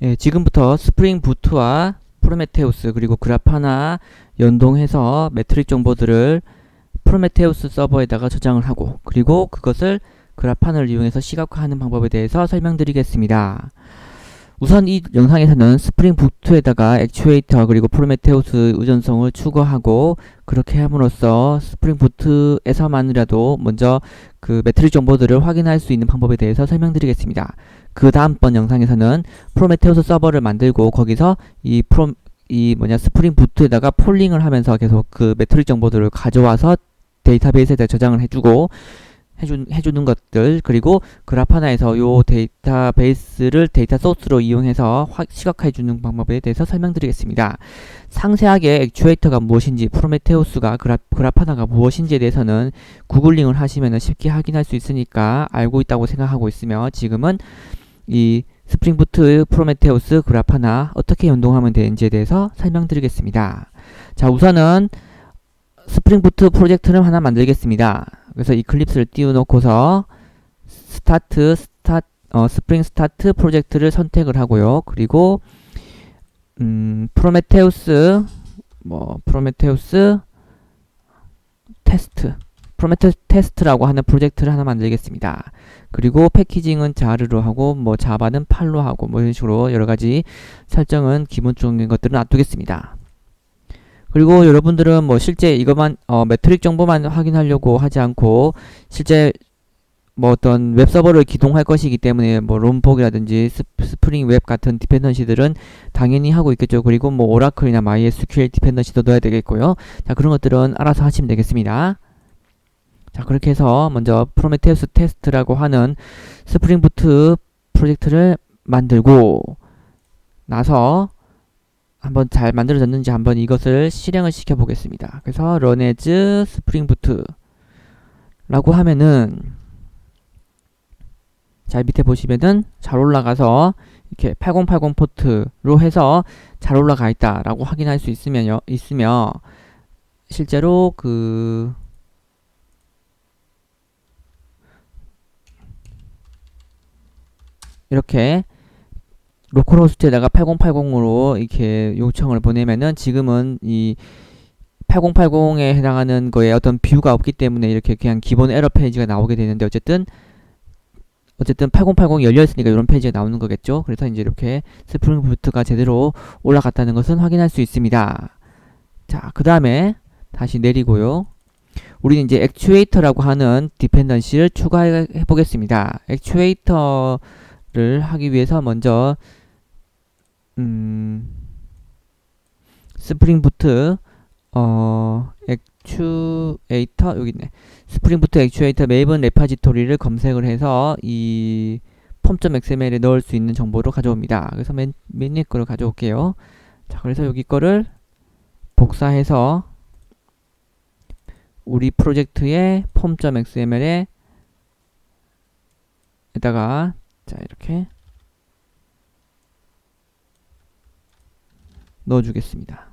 예, 지금부터 스프링 부트와 프로메테우스 그리고 그라파나 연동해서 매트릭 정보들을 프로메테우스 서버에다가 저장을 하고 그리고 그것을 그라판을 이용해서 시각화하는 방법에 대해서 설명드리겠습니다. 우선 이 영상에서는 스프링 부트에다가 액추에이터 그리고 프로메테우스 의존성을 추가하고 그렇게 함으로써 스프링 부트에서만이라도 먼저 그 매트릭 정보들을 확인할 수 있는 방법에 대해서 설명드리겠습니다. 그 다음번 영상에서는 프로메테우스 서버를 만들고 거기서 스프링 부트에다가 폴링을 하면서 계속 그 매트릭 정보들을 가져와서 데이터베이스에다 저장을 해주는 것들, 그리고 그라파나에서 요 데이터베이스를 데이터 소스로 이용해서 시각화해주는 방법에 대해서 설명드리겠습니다. 상세하게 액추에이터가 무엇인지, 프로메테우스가 그라파나가 무엇인지에 대해서는 구글링을 하시면 쉽게 확인할 수 있으니까 알고 있다고 생각하고 있으며, 지금은 이 스프링부트, 프로메테우스, 그라파나 어떻게 연동하면 되는지에 대해서 설명드리겠습니다. 자, 우선은 스프링부트 프로젝트를 하나 만들겠습니다. 그래서 이클립스를 띄워놓고서 스프링 스타트 프로젝트를 선택을 하고요. 그리고 프로메테우스 테스트라고 하는 프로젝트를 하나 만들겠습니다. 그리고 패키징은 자르로 하고 자바는 팔로 하고 이런 식으로 여러가지 설정은 기본적인 것들은 놔두겠습니다. 그리고 여러분들은 실제 이것만 매트릭 정보만 확인하려고 하지 않고 실제 어떤 웹서버를 기동할 것이기 때문에 롬폭이라든지 스프링 웹 같은 디펜던시들은 당연히 하고 있겠죠. 그리고 오라클이나 MySQL 디펜던시도 넣어야 되겠고요. 자, 그런 것들은 알아서 하시면 되겠습니다. 자, 그렇게 해서 먼저 프로메테우스 테스트라고 하는 스프링 부트 프로젝트를 만들고 나서 한번 잘 만들어졌는지 한번 이것을 실행을 시켜 보겠습니다. 그래서 run as spring boot 라고 하면은 자, 밑에 보시면은 잘 올라가서 이렇게 8080 포트로 해서 잘 올라가 있다 라고 확인할 수 있으며 실제로 이렇게 로컬호스트에다가 8080으로 이렇게 요청을 보내면은 지금은 이 8080에 해당하는 거에 어떤 뷰가 없기 때문에 이렇게 그냥 기본 에러 페이지가 나오게 되는데 어쨌든 8080이 열려있으니까 이런 페이지가 나오는 거겠죠. 그래서 이제 이렇게 스프링 부트가 제대로 올라갔다는 것은 확인할 수 있습니다. 자, 그 다음에 다시 내리고요. 우리는 이제 액추에이터라고 하는 디펜던시를 추가해 보겠습니다. 액추에이터를 하기 위해서 먼저 스프링 부트 액추에이터 여기 있네. 스프링 부트 액추에이터 메이븐 레파지토리를 검색을 해서 이 폼.xml에 넣을 수 있는 정보를 가져옵니다. 그래서 맨 위에 거를 가져올게요. 자, 그래서 여기 거를 복사해서 우리 프로젝트의 폼.xml에 에다가 자, 이렇게 넣어주겠습니다.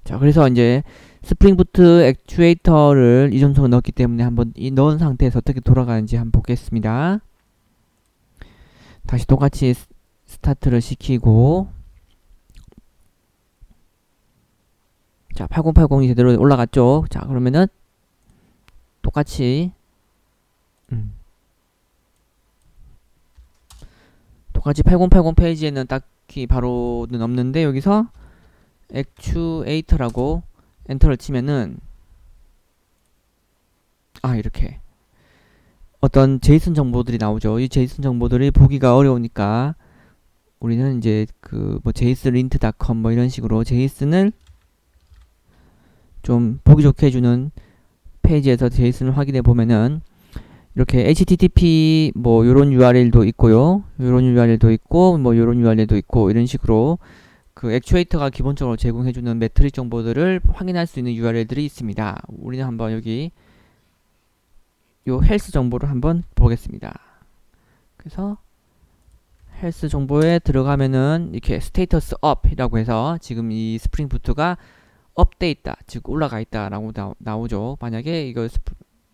자, 그래서 이제 스프링 부트 액추에이터를 이전성을 넣었기 때문에 한번 이 넣은 상태에서 어떻게 돌아가는지 한번 보겠습니다. 다시 똑같이 스타트를 시키고 자, 8080이 제대로 올라갔죠. 자, 그러면은 똑같이 8080 페이지에는 딱히 바로는 없는데 여기서 액추에이터라고 엔터를 치면은 이렇게 어떤 제이슨 정보들이 나오죠. 이 제이슨 정보들이 보기가 어려우니까 우리는 이제 jslint.com 이런 식으로 제이슨을 좀 보기 좋게 해주는 페이지에서 제이슨을 확인해 보면은 이렇게 http 요런 URL도 있고요. 요런 URL도 있고 요런 URL도 있고 이런 식으로 그 액추에이터가 기본적으로 제공해주는 매트릭 정보들을 확인할 수 있는 URL들이 있습니다. 우리는 한번 여기 요 헬스 정보를 한번 보겠습니다. 그래서 헬스 정보에 들어가면은 이렇게 스테이터스 업이라고 해서 지금 이 스프링 부트가 업돼 있다, 즉 올라가 있다 라고 나오죠. 만약에 이거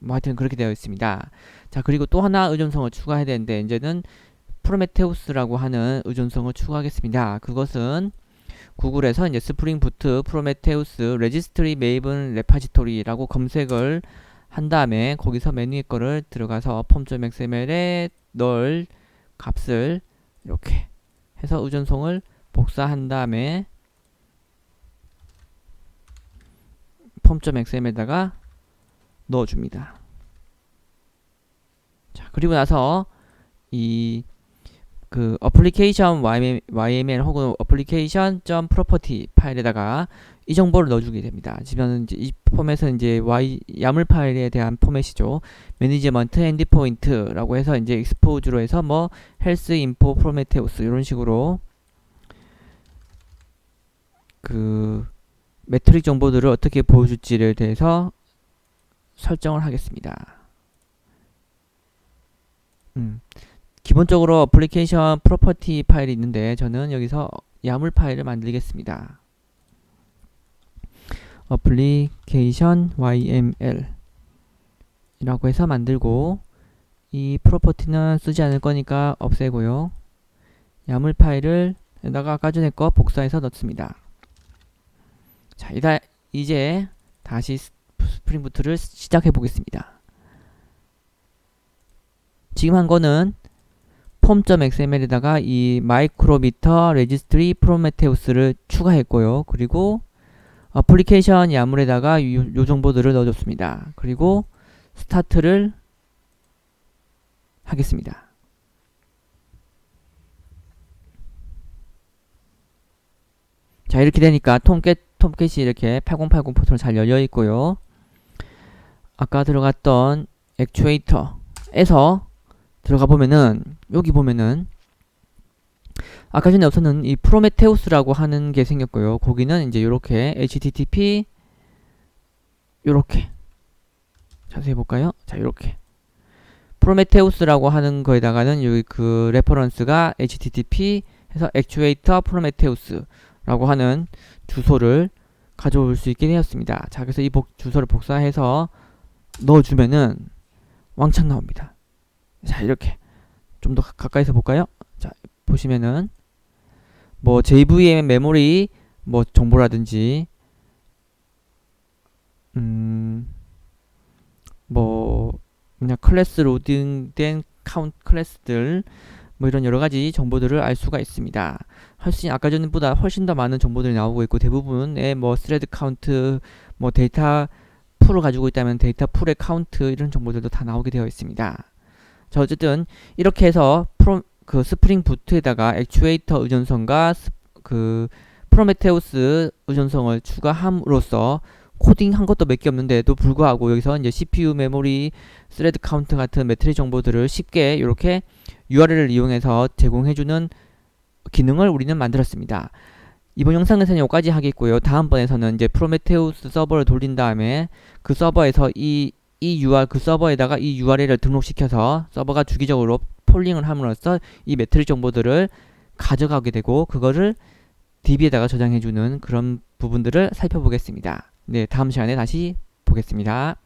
하여튼 그렇게 되어 있습니다. 자, 그리고 또 하나 의존성을 추가해야 되는데 이제는 프로메테우스라고 하는 의존성을 추가하겠습니다. 그것은 구글에서 이제 스프링 부트 프로메테우스 레지스트리 메이븐 레파지토리라고 검색을 한 다음에 거기서 메뉴의 거를 들어가서 폼.xml에 넣을 값을 이렇게 해서 의존성을 복사한 다음에 폼.xml에다가 넣어줍니다. 자, 그리고 나서 이 그 어플리케이션 YML 혹은 어플리케이션.property 파일에다가 이 정보를 넣어주게 됩니다. 지금 이제 이 포맷은 이제 야물 파일에 대한 포맷이죠. 매니지먼트 엔드포인트라고 해서 이제 익스포즈로 해서 뭐 헬스 인포 프로메테우스 이런 식으로 그 매트릭 정보들을 어떻게 보여줄지를 대해서 설정을 하겠습니다. 기본적으로 어플리케이션 프로퍼티 파일이 있는데 저는 여기서 야물 파일을 만들겠습니다. 어플리케이션 YML 이라고 해서 만들고 이 프로퍼티는 쓰지 않을 거니까 없애고요. 야물 파일을 여기다가 아까 전에 거 복사해서 넣습니다. 자, 이제 다시 스프링 부트를 시작해 보겠습니다. 지금 한 거는 폼.xml에다가 이 마이크로미터 레지스트리 프로메테우스를 추가했고요. 그리고 어플리케이션 야물에다가 요 정보들을 넣어줬습니다. 그리고 스타트를 하겠습니다. 자, 이렇게 되니까 톰캣이 이렇게 8080 포트로 잘 열려 있고요. 아까 들어갔던 액추에이터에서 들어가 보면은 여기 보면은 아까 전에 없었는 이 프로메테우스라고 하는 게 생겼고요. 거기는 이제 요렇게 http 요렇게 자세히 볼까요? 자, 요렇게 프로메테우스라고 하는 거에다가는 여기 그 레퍼런스가 http 해서 액추에이터 프로메테우스라고 하는 주소를 가져올 수 있게 되었습니다. 자, 그래서 이 주소를 복사해서 넣어주면은 왕창 나옵니다. 자, 이렇게 좀 더 가까이서 볼까요? 자, 보시면은 뭐 JVM 메모리 뭐 정보라든지 뭐 그냥 클래스 로딩된 클래스들 뭐 이런 여러 가지 정보들을 알 수가 있습니다. 훨씬 아까 전보다 훨씬 더 많은 정보들이 나오고 있고 대부분의 뭐 스레드 카운트 뭐 데이터 풀을 가지고 있다면 데이터 풀의 카운트 이런 정보들도 다 나오게 되어 있습니다. 자, 어쨌든 이렇게 해서 그 스프링 부트에다가 액추에이터 의존성과 그 프로메테우스 의존성을 추가함으로써 코딩한 것도 몇 개 없는데도 불구하고 여기서 이제 CPU 메모리, 스레드 카운트 같은 매트릭 정보들을 쉽게 이렇게 URL을 이용해서 제공해주는 기능을 우리는 만들었습니다. 이번 영상에서는 여기까지 하겠고요. 다음번에서는 이제 프로메테우스 서버를 돌린 다음에 그 서버에서 그 서버에다가 이 URL을 등록시켜서 서버가 주기적으로 폴링을 함으로써 이 매트릭 정보들을 가져가게 되고 그거를 DB에다가 저장해주는 그런 부분들을 살펴보겠습니다. 네, 다음 시간에 다시 보겠습니다.